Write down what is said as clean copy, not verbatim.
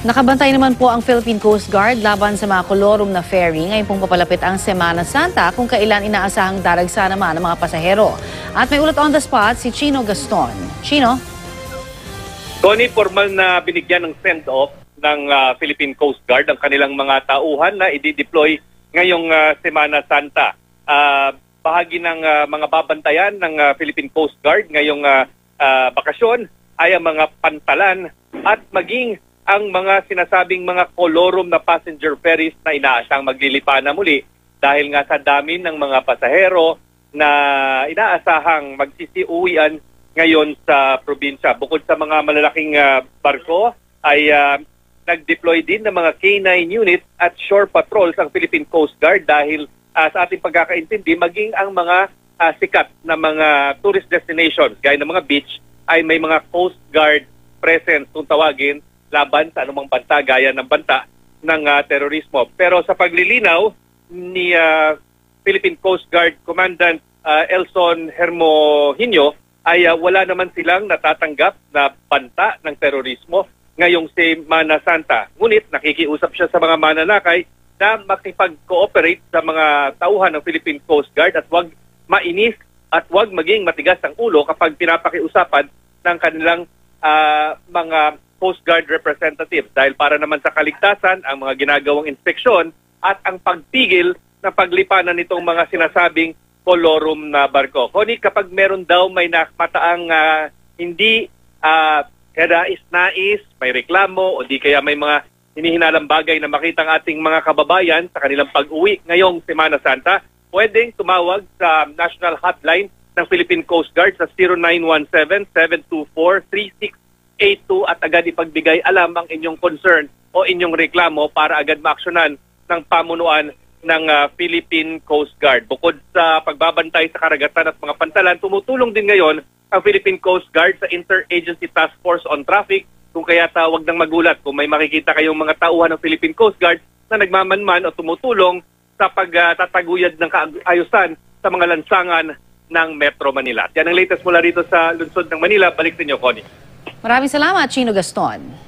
Nakabantay naman po ang Philippine Coast Guard laban sa mga kolorum na ferry ngayon pong papalapit ang Semana Santa kung kailan inaasahang daragsa naman ng mga pasahero. At may ulat on the spot si Chino Gaston. Chino? Connie, formal na binigyan ng send-off ng Philippine Coast Guard ang kanilang mga tauhan na i-deploy ngayong Semana Santa. Bahagi ng mga babantayan ng Philippine Coast Guard ngayong bakasyon ay ang mga pantalan at maging ang mga sinasabing mga kolorum na passenger ferries na inaasang maglilipa na muli dahil nga sa dami ng mga pasahero na inaasahang magsisiuwian ngayon sa probinsya. Bukod sa mga malalaking barko ay nag-deploy din ng mga K9 units at shore patrols ang Philippine Coast Guard dahil sa ating pagkakaintindi maging ang mga sikat na mga tourist destinations gaya ng mga beach ay may mga Coast Guard presence kung tawagin laban sa anumang banta gaya ng banta ng terorismo. Pero sa paglilinaw ni Philippine Coast Guard Commandant Elson Hermohinho ay wala naman silang natatanggap na banta ng terorismo ngayong Semana Santa. Ngunit nakikiusap siya sa mga mananakay na makipag-cooperate sa mga tauhan ng Philippine Coast Guard at huwag mainis at huwag maging matigas ang ulo kapag pinapakiusapan ng kanilang mga Coast Guard representatives dahil para naman sa kaligtasan ang mga ginagawang inspeksyon at ang pagpigil na paglipanan nitong mga sinasabing kolorum na barko. Koni, kapag meron daw may nakmataang hindi nais, may reklamo o di kaya may mga hinihinalang bagay na makita ang ating mga kababayan sa kanilang pag-uwi ngayong Semana Santa, pwedeng tumawag sa national hotline ng Philippine Coast Guard sa 0917-724-3682 at agad ipagbigay alam ang inyong concern o inyong reklamo para agad maaksyonan ng pamunuan ng Philippine Coast Guard. Bukod sa pagbabantay sa karagatan at mga pantalan, tumutulong din ngayon ang Philippine Coast Guard sa Interagency Task Force on Traffic. Kung kaya tawag ng magulat kung may makikita kayong mga tauhan ng Philippine Coast Guard na nagmamanman o tumutulong sa pagtataguyod ng kaayusan sa mga lansangan ng Metro Manila. Yan ang latest mula rito sa lungsod ng Manila. Balik sa inyo, Connie. Maraming salamat, Chino Gaston.